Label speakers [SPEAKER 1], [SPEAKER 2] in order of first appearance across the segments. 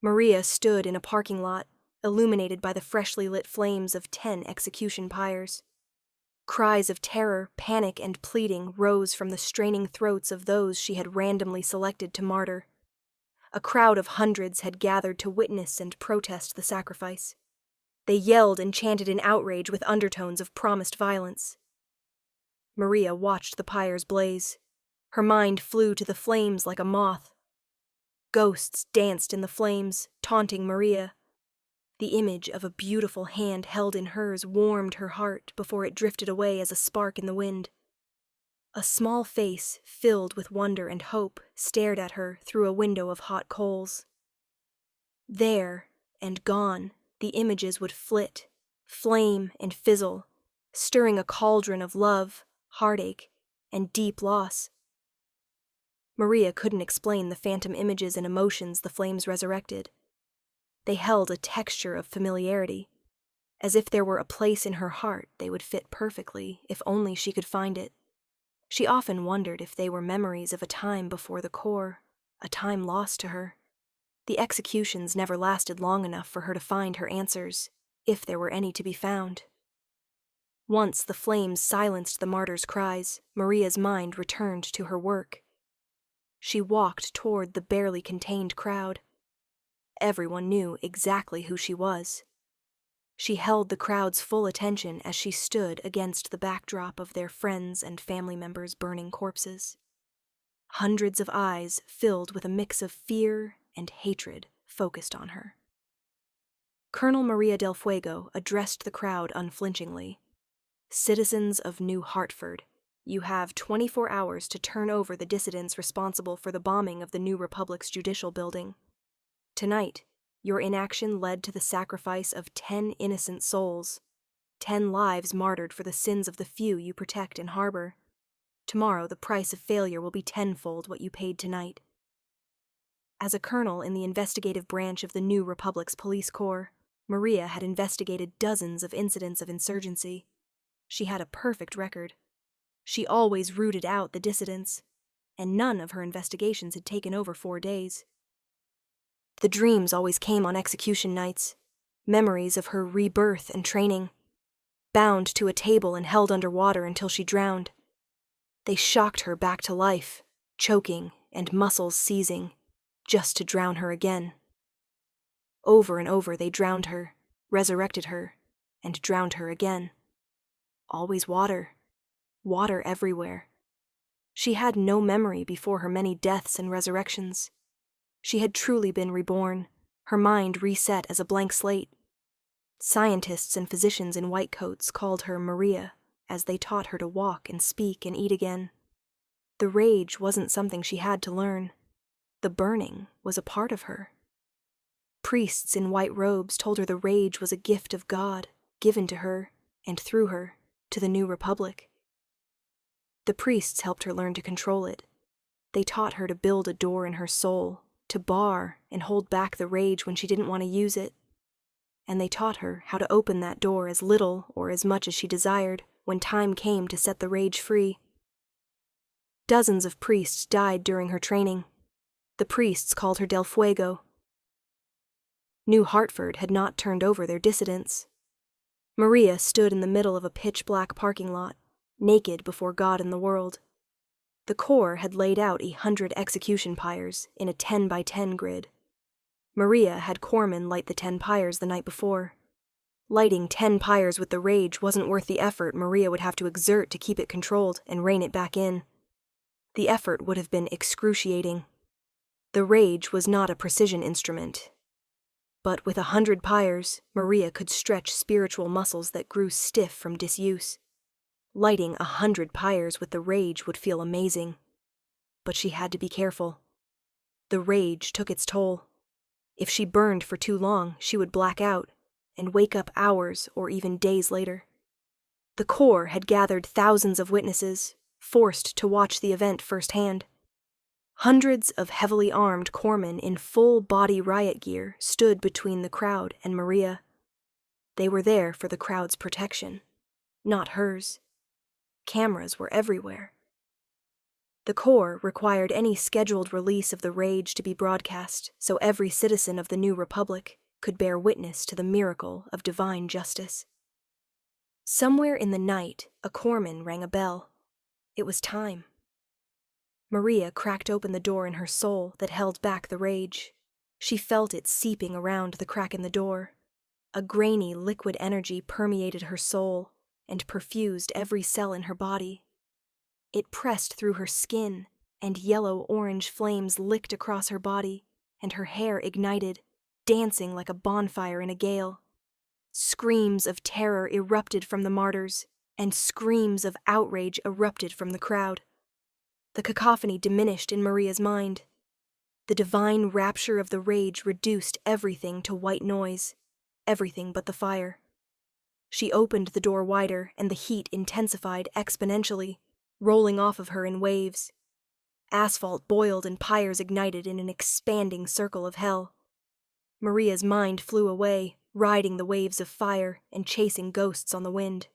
[SPEAKER 1] Maria stood in a parking lot, illuminated by the freshly lit flames of 10 execution pyres. Cries of terror, panic, and pleading rose from the straining throats of those she had randomly selected to martyr. A crowd of hundreds had gathered to witness and protest the sacrifice. They yelled and chanted in outrage with undertones of promised violence. Maria watched the pyres blaze. Her mind flew to the flames like a moth. Ghosts danced in the flames, taunting Maria. The image of a beautiful hand held in hers warmed her heart before it drifted away as a spark in the wind. A small face, filled with wonder and hope, stared at her through a window of hot coals. There, and gone, the images would flit, flame and fizzle, stirring a cauldron of love, heartache, and deep loss. Maria couldn't explain the phantom images and emotions the flames resurrected. They held a texture of familiarity, as if there were a place in her heart they would fit perfectly if only she could find it. She often wondered if they were memories of a time before the core, a time lost to her. The executions never lasted long enough for her to find her answers, if there were any to be found. Once the flames silenced the martyrs' cries, Maria's mind returned to her work. She walked toward the barely contained crowd. Everyone knew exactly who she was. She held the crowd's full attention as she stood against the backdrop of their friends and family members' burning corpses. Hundreds of eyes filled with a mix of fear and hatred focused on her. Colonel Maria del Fuego addressed the crowd unflinchingly. "Citizens of New Hartford, you have 24 hours to turn over the dissidents responsible for the bombing of the New Republic's judicial building. Tonight, your inaction led to the sacrifice of 10 innocent souls, 10 lives martyred for the sins of the few you protect and harbor. Tomorrow, the price of failure will be tenfold what you paid tonight." As a colonel in the investigative branch of the New Republic's police corps, Maria had investigated dozens of incidents of insurgency. She had a perfect record. She always rooted out the dissidents, and none of her investigations had taken over 4 days. The dreams always came on execution nights, memories of her rebirth and training, bound to a table and held underwater until she drowned. They shocked her back to life, choking and muscles seizing, just to drown her again. Over and over they drowned her, resurrected her, and drowned her again. Always water, water everywhere. She had no memory before her many deaths and resurrections. She had truly been reborn, her mind reset as a blank slate. Scientists and physicians in white coats called her Maria as they taught her to walk and speak and eat again. The rage wasn't something she had to learn. The burning was a part of her. Priests in white robes told her the rage was a gift of God, given to her, and through her, to the New Republic. The priests helped her learn to control it. They taught her to build a door in her soul, to bar and hold back the rage when she didn't want to use it. And they taught her how to open that door as little or as much as she desired when time came to set the rage free. Dozens of priests died during her training. The priests called her Del Fuego. New Hartford had not turned over their dissidents. Maria stood in the middle of a pitch-black parking lot, naked before God and the world. The Corps had laid out 100 execution pyres in a 10 by 10 grid. Maria had corpsmen light the 10 pyres the night before. Lighting 10 pyres with the rage wasn't worth the effort Maria would have to exert to keep it controlled and rein it back in. The effort would have been excruciating. The rage was not a precision instrument. But with 100 pyres, Maria could stretch spiritual muscles that grew stiff from disuse. Lighting 100 pyres with the rage would feel amazing. But she had to be careful. The rage took its toll. If she burned for too long, she would black out and wake up hours or even days later. The Corps had gathered thousands of witnesses, forced to watch the event firsthand. Hundreds of heavily armed corpsmen in full-body riot gear stood between the crowd and Maria. They were there for the crowd's protection, not hers. Cameras were everywhere. The core required any scheduled release of the rage to be broadcast so every citizen of the new republic could bear witness to the miracle of divine justice. Somewhere in the night, a corpsman rang a bell. It was time. Maria cracked open the door in her soul that held back the rage. She felt it seeping around the crack in the door. A grainy, liquid energy permeated her soul and perfused every cell in her body. It pressed through her skin, and yellow-orange flames licked across her body, and her hair ignited, dancing like a bonfire in a gale. Screams of terror erupted from the martyrs, and screams of outrage erupted from the crowd. The cacophony diminished in Maria's mind. The divine rapture of the rage reduced everything to white noise, everything but the fire. She opened the door wider, and the heat intensified exponentially, rolling off of her in waves. Asphalt boiled and pyres ignited in an expanding circle of hell. Maria's mind flew away, riding the waves of fire and chasing ghosts on the wind.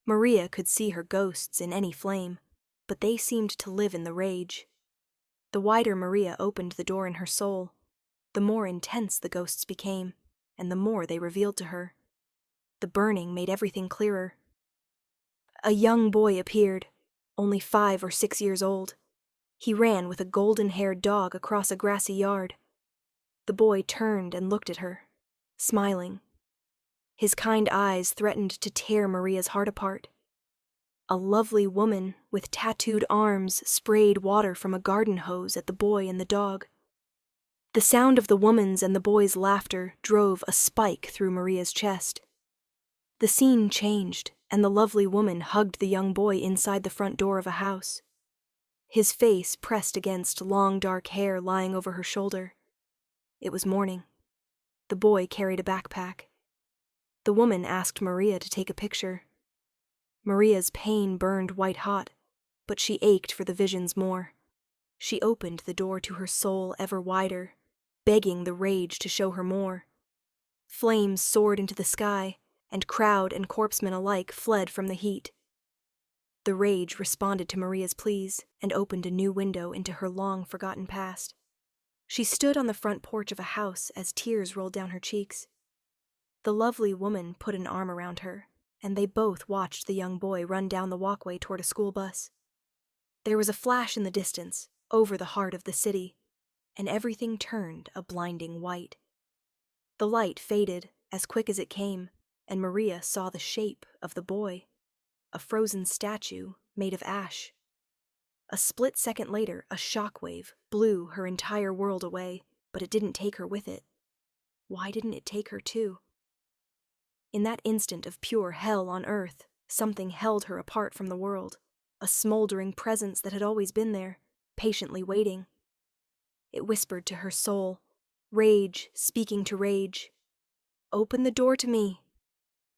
[SPEAKER 1] Maria could see her ghosts in any flame, but they seemed to live in the rage. The wider Maria opened the door in her soul, the more intense the ghosts became, and the more they revealed to her. The burning made everything clearer. A young boy appeared, only 5 or 6 years old. He ran with a golden-haired dog across a grassy yard. The boy turned and looked at her, smiling. His kind eyes threatened to tear Maria's heart apart. A lovely woman with tattooed arms sprayed water from a garden hose at the boy and the dog. The sound of the woman's and the boy's laughter drove a spike through Maria's chest. The scene changed, and the lovely woman hugged the young boy inside the front door of a house. His face pressed against long dark hair lying over her shoulder. It was morning. The boy carried a backpack. The woman asked Maria to take a picture. Maria's pain burned white-hot, but she ached for the visions more. She opened the door to her soul ever wider, begging the rage to show her more. Flames soared into the sky, and crowd and corpsmen alike fled from the heat. The rage responded to Maria's pleas and opened a new window into her long-forgotten past. She stood on the front porch of a house as tears rolled down her cheeks. The lovely woman put an arm around her, and they both watched the young boy run down the walkway toward a school bus. There was a flash in the distance, over the heart of the city, and everything turned a blinding white. The light faded as quick as it came, and Maria saw the shape of the boy, a frozen statue made of ash. A split second later, a shockwave blew her entire world away, but it didn't take her with it. Why didn't it take her too? In that instant of pure hell on earth, something held her apart from the world, a smoldering presence that had always been there, patiently waiting. It whispered to her soul, rage speaking to rage, "Open the door to me.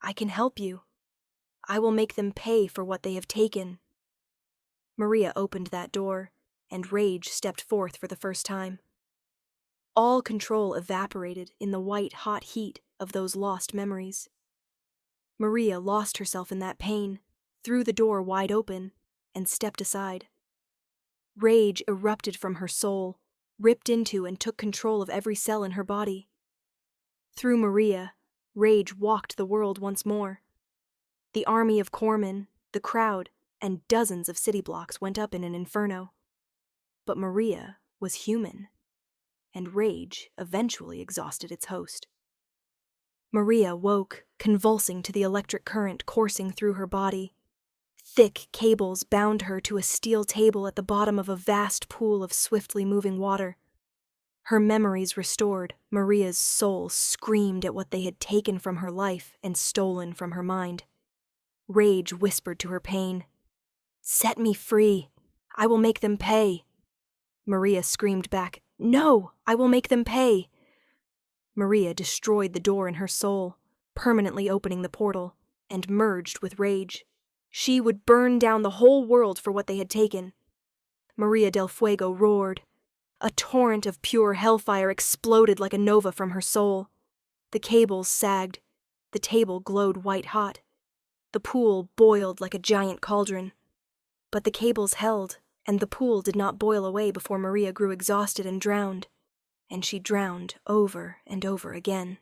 [SPEAKER 1] I can help you. I will make them pay for what they have taken." Maria opened that door, and rage stepped forth for the first time. All control evaporated in the white-hot heat of those lost memories. Maria lost herself in that pain, threw the door wide open, and stepped aside. Rage erupted from her soul, ripped into and took control of every cell in her body. Through Maria, rage walked the world once more. The army of corpsmen, the crowd, and dozens of city blocks went up in an inferno. But Maria was human, and rage eventually exhausted its host. Maria woke, convulsing to the electric current coursing through her body. Thick cables bound her to a steel table at the bottom of a vast pool of swiftly moving water. Her memories restored, Maria's soul screamed at what they had taken from her life and stolen from her mind. Rage whispered to her pain, "Set me free. I will make them pay." Maria screamed back, "No, I will make them pay." Maria destroyed the door in her soul, permanently opening the portal, and merged with rage. She would burn down the whole world for what they had taken. Maria del Fuego roared. A torrent of pure hellfire exploded like a nova from her soul. The cables sagged. The table glowed white-hot. The pool boiled like a giant cauldron. But the cables held, and the pool did not boil away before Maria grew exhausted and drowned, and she drowned over and over again.